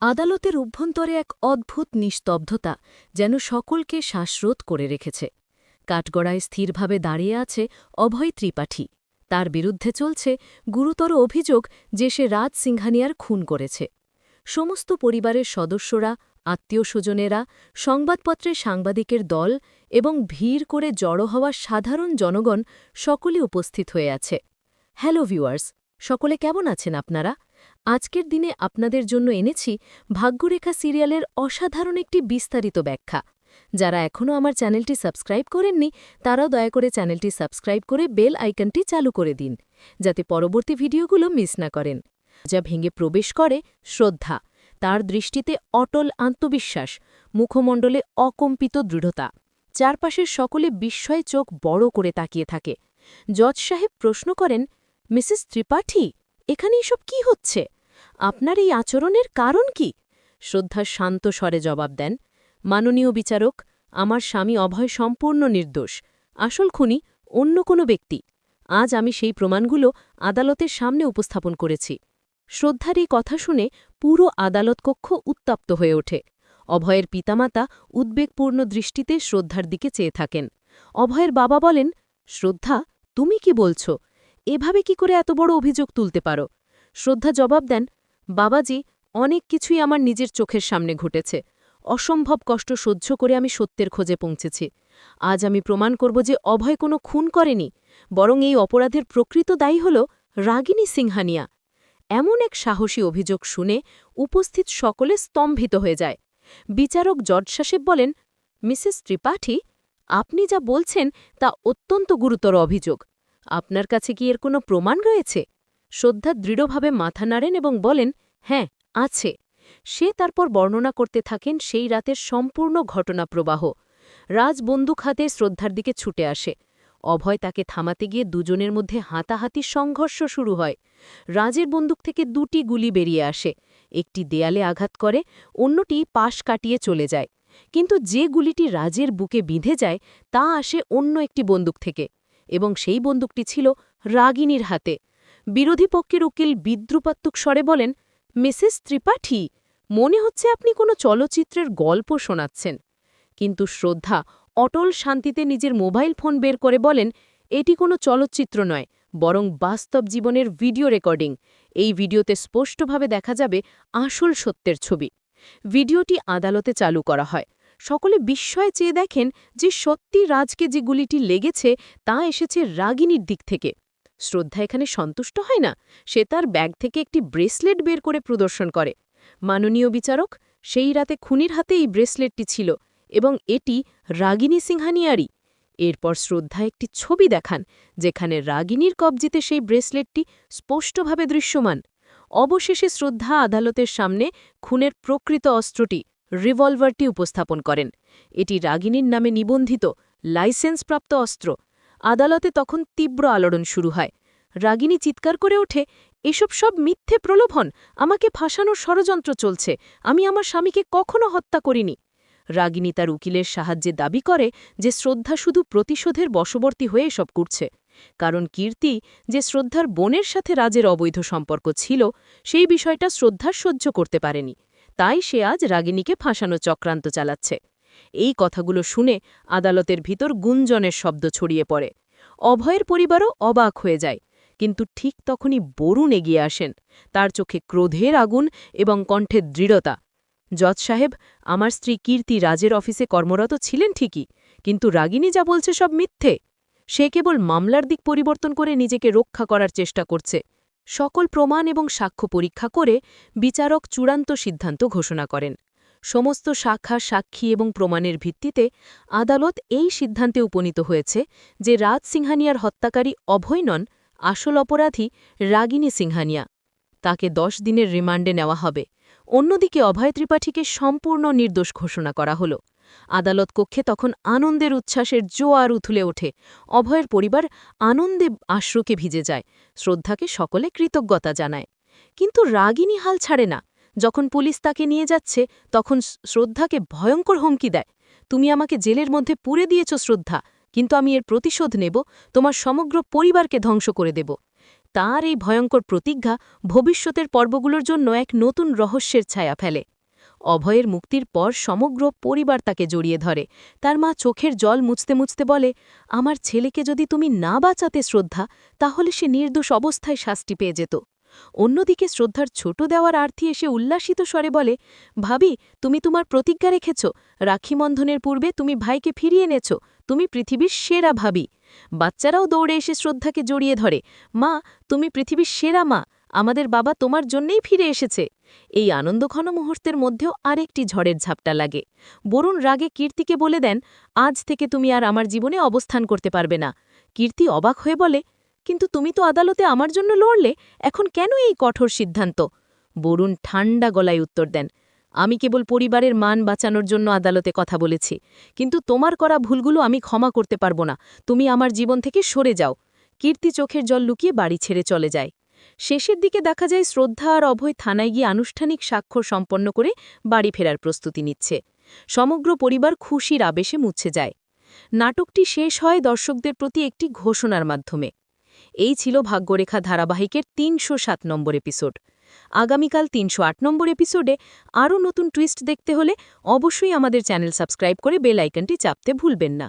আদালতের অভ্যন্তরে এক অদ্ভুত নিস্তব্ধতা যেন সকলকে শ্বাসরোধ করে রেখেছে। কাঠগড়ায় স্থিরভাবে দাঁড়িয়ে আছে অভয় ত্রিপাঠী। তার বিরুদ্ধে চলছে গুরুতর অভিযোগ যে সে রাজ সিংহানিয়ার খুন করেছে। সমস্ত পরিবারের সদস্যরা, আত্মীয়স্বজনেরা, সংবাদপত্রের সাংবাদিকের দল এবং ভিড় করে জড়ো হওয়া সাধারণ জনগণ সকলে উপস্থিত হয়ে আছে। হ্যালো ভিউয়ার্স, সকলে কেমন আছেন আপনারা? আজকের দিনে আপনাদের জন্য এনেছি ভাগ্যরেখা সিরিয়ালের অসাধারণ একটি বিস্তারিত ব্যাখ্যা। যারা এখনও আমার চ্যানেলটি সাবস্ক্রাইব করেননি তারাও দয়া করে চ্যানেলটি সাবস্ক্রাইব করে বেল আইকনটি চালু করে দিন, যাতে পরবর্তী ভিডিওগুলো মিস না করেন। যা ভেঙে প্রবেশ করে শ্রদ্ধা, তার দৃষ্টিতে অটল আত্মবিশ্বাস, মুখমণ্ডলে অকম্পিত দৃঢ়তা। চারপাশের সকলে বিস্ময়ে চোখ বড় করে তাকিয়ে থাকে। জজ সাহেব প্রশ্ন করেন, মিসেস ত্রিপাঠী, এখানে এসব কি হচ্ছে? আপনার এই আচরণের কারণ কি? শ্রদ্ধা শান্ত স্বরে জবাব দেন, মাননীয় বিচারক, আমার স্বামী অভয় সম্পূর্ণ নির্দোষ। আসল খুনি অন্য কোনো ব্যক্তি। আজ আমি সেই প্রমাণগুলো আদালতের সামনে উপস্থাপন করেছি। শ্রদ্ধার এই কথা শুনে পুরো আদালত কক্ষ উত্তপ্ত হয়ে ওঠে। অভয়ের পিতামাতা উদ্বেগপূর্ণ দৃষ্টিতে শ্রদ্ধার দিকে চেয়ে থাকেন। অভয়ের বাবা বলেন, শ্রদ্ধা, তুমি কি বলছ? এভাবে কি করে এত বড় অভিযোগ তুলতে পারো? শ্রদ্ধা জবাব দেন, বাবাজি, অনেক কিছুই আমার নিজের চোখের সামনে ঘটেছে। অসম্ভব কষ্ট সহ্য করে আমি সত্যের খোঁজে পৌঁছেছি। আজ আমি প্রমাণ করব যে অভয় কোনো খুন করেনি, বরং এই অপরাধের প্রকৃত দায়ী হল রাগিনী সিংহানিয়া। এমন এক সাহসী অভিযোগ শুনে উপস্থিত সকলে স্তম্ভিত হয়ে যায়। বিচারক জজ সাহেব বলেন, মিসেস ত্রিপাঠী, আপনি যা বলছেন তা অত্যন্ত গুরুতর অভিযোগ। আপনার কাছে কি এর কোনো প্রমাণ রয়েছে? শ্রদ্ধা দৃঢ়ভাবে মাথা নাড়েন এবং বলেন, হ্যাঁ, আছে। সে তারপর বর্ণনা করতে থাকেন সেই রাতের সম্পূর্ণ ঘটনা প্রবাহ। রাজ বন্দুক হাতে শ্রদ্ধার দিকে ছুটে আসে। অভয় তাকে থামাতে গিয়ে দুজনের মধ্যে হাতাহাতি সংঘর্ষ শুরু হয়। রাজের বন্দুক থেকে দুটি গুলি বেরিয়ে আসে। একটি দেয়ালে আঘাত করে, অন্যটি পাশ কাটিয়ে চলে যায়। কিন্তু যে গুলিটি রাজের বুকে বিঁধে যায় তা আসে অন্য একটি বন্দুক থেকে, এবং সেই বন্দুকটি ছিল রাগিনীর হাতে। বিরোধী পক্ষের উকিল বিদ্রুপাত্মক স্বরে বলেন, মিসেস ত্রিপাঠী, মনে হচ্ছে আপনি কোনো চলচ্চিত্রের গল্প শোনাচ্ছেন। কিন্তু শ্রদ্ধা অটল শান্তিতে নিজের মোবাইল ফোন বের করে বলেন, এটি কোনো চলচ্চিত্র নয়, বরং বাস্তব জীবনের ভিডিও রেকর্ডিং। এই ভিডিওতে স্পষ্টভাবে দেখা যাবে আসল সত্যের ছবি। ভিডিওটি আদালতে চালু করা হয়। সকলে বিস্ময়ে চেয়ে দেখেন যে সত্যি রাজকে যে গুলিটি লেগেছে তা এসেছে রাগিনীর দিক থেকে। শ্রদ্ধা এখানে সন্তুষ্ট হয় না, সে তার ব্যাগ থেকে একটি ব্রেসলেট বের করে প্রদর্শন করে। মাননীয় বিচারক, সেই রাতে খুনির হাতে এই ব্রেসলেটটি ছিল, এবং এটি রাগিনী সিংহানিয়ারই। এরপর শ্রদ্ধা একটি ছবি দেখান যেখানে রাগিনীর কবজিতে সেই ব্রেসলেটটি স্পষ্টভাবে দৃশ্যমান। অবশেষে শ্রদ্ধা আদালতের সামনে খুনের প্রকৃত অস্ত্রটি, রিভলভারটি উপস্থাপন করেন। এটি রাগিনীর নামে নিবন্ধিত, লাইসেন্সপ্রাপ্ত অস্ত্র। আদালতে তখন তীব্র আলোড়ন শুরু হয়। রাগিনী চিৎকার করে ওঠে, এসব সব মিথ্যে প্রলোভন, আমাকে ফাঁসানোর ষড়যন্ত্র চলছে, আমি আমার স্বামীকে কখনো হত্যা করিনি। রাগিনী তার উকিলের সাহায্যে দাবি করে যে শ্রদ্ধা শুধু প্রতিশোধের বশবর্তী হয়ে এসব করছে, কারণ কীর্তি, যে শ্রদ্ধার বোনের সাথে রাজের অবৈধ সম্পর্ক ছিল, সেই বিষয়টা শ্রদ্ধা সহ্য করতে পারেনি। তাই সে আজ রাগিনীকে ফাঁসানো চক্রান্ত চালাচ্ছে। এই কথাগুলো শুনে আদালতের ভিতর গুঞ্জনের শব্দ ছড়িয়ে পড়ে। অভয়ের পরিবারও অবাক হয়ে যায়। কিন্তু ঠিক তখনই বরুণ এগিয়ে আসেন। তার চোখে ক্রোধের আগুন এবং কণ্ঠে দৃঢ়তা। জজ সাহেব, আমার স্ত্রী কীর্তি রাজের অফিসে কর্মরত ছিলেন ঠিকই, কিন্তু রাগিনী যা বলছে সব মিথ্যে। সে কেবল মামলার দিক পরিবর্তন করে নিজেকে রক্ষা করার চেষ্টা করছে। সকল প্রমাণ এবং সাক্ষ্য পরীক্ষা করে বিচারক চূড়ান্ত সিদ্ধান্ত ঘোষণা করেন। সমস্ত শাখা, সাক্ষী এবং প্রমাণের ভিত্তিতে আদালত এই সিদ্ধান্তে উপনীত হয়েছে যে রাজ সিংহানিয়ার হত্যাকারী অভয় নন, আসল অপরাধী রাগিনী সিংহানিয়া। তাকে 10 দিনের রিমান্ডে নেওয়া হবে। অন্যদিকে অভয় ত্রিপাঠীকে সম্পূর্ণ নির্দোষ ঘোষণা করা হল। আদালত কক্ষে তখন আনন্দের উচ্ছ্বাসের জোয়ার উথলে ওঠে। অভয়ের পরিবার আনন্দে আশ্রুকে ভিজে যায়। শ্রদ্ধাকে সকলে কৃতজ্ঞতা জানায়। কিন্তু রাগিনী হাল ছাড়ে না। যখন পুলিশ তাকে নিয়ে যাচ্ছে তখন শ্রদ্ধাকে ভয়ঙ্কর হুমকি দেয়, তুমি আমাকে জেলের মধ্যে পুরে দিয়েছ শ্রদ্ধা, কিন্তু আমি এর প্রতিশোধ নেব, তোমার সমগ্র পরিবারকে ধ্বংস করে দেব। তার এই ভয়ঙ্কর প্রতিজ্ঞা ভবিষ্যতের পর্বগুলোর জন্য এক নতুন রহস্যের ছায়া ফেলে। অভয়ের মুক্তির পর সমগ্র পরিবার তাকে জড়িয়ে ধরে। তার মা চোখের জল মুছতে মুছতে বলে, আমার ছেলেকে যদি তুমি না বাঁচাতে শ্রদ্ধা, তাহলে সে নির্দোষ অবস্থায় শাস্তি পেয়ে যেত। অন্যদিকে শ্রদ্ধার ছোট দেওয়ার আর্থী এসে উল্লাসিত স্বরে বলে, ভাবি, তুমি তোমার প্রতিজ্ঞা রেখেছ, রাখিবন্ধনের পূর্বে তুমি ভাইকে ফিরিয়ে এনেছ, তুমি পৃথিবীর সেরা ভাবি। বাচ্চারাও দৌড়ে এসে শ্রদ্ধাকে জড়িয়ে ধরে, মা, তুমি পৃথিবীর সেরা মা, আমাদের বাবা তোমার জন্যেই ফিরে এসেছে। এই আনন্দঘন মুহূর্তের মধ্যেও আরেকটি ঝড়ের ঝাপটা লাগে। বরুণ রাগে কীর্তিকে বলে দেন, আজ থেকে তুমি আর আমার জীবনে অবস্থান করতে পারবে না। কীর্তি অবাক হয়ে বলে, কিন্তু তুমি তো আদালতে আমার জন্য লড়লে, এখন কেন এই কঠোর সিদ্ধান্ত? বরুণ ঠান্ডা গলায় উত্তর দেন, আমি কেবল পরিবারের মান বাঁচানোর জন্য আদালতে কথা বলেছি, কিন্তু তোমার করা ভুলগুলো আমি ক্ষমা করতে পারব না। তুমি আমার জীবন থেকে সরে যাও। কীর্তি চোখের জল লুকিয়ে বাড়ি ছেড়ে চলে যায়। শেষের দিকে দেখা যায় শ্রদ্ধা আর অভয় থানায় গিয়ে আনুষ্ঠানিক স্বাক্ষর সম্পন্ন করে বাড়ি ফেরার প্রস্তুতি নিচ্ছে। সমগ্র পরিবার খুশির আবেশে মুছে যায়। নাটকটি শেষ হয় দর্শকদের প্রতি একটি ঘোষণার মাধ্যমে। এই ছিল ভাগ্যরেখা ধারাবাহিকের ৩০৭ নম্বর এপিসোড। আগামীকাল ৩০৮ নম্বর এপিসোডে আরও নতুন টুইস্ট দেখতে হলে অবশ্যই আমাদের চ্যানেল সাবস্ক্রাইব করে বেল আইকনটি চাপতে ভুলবেন না।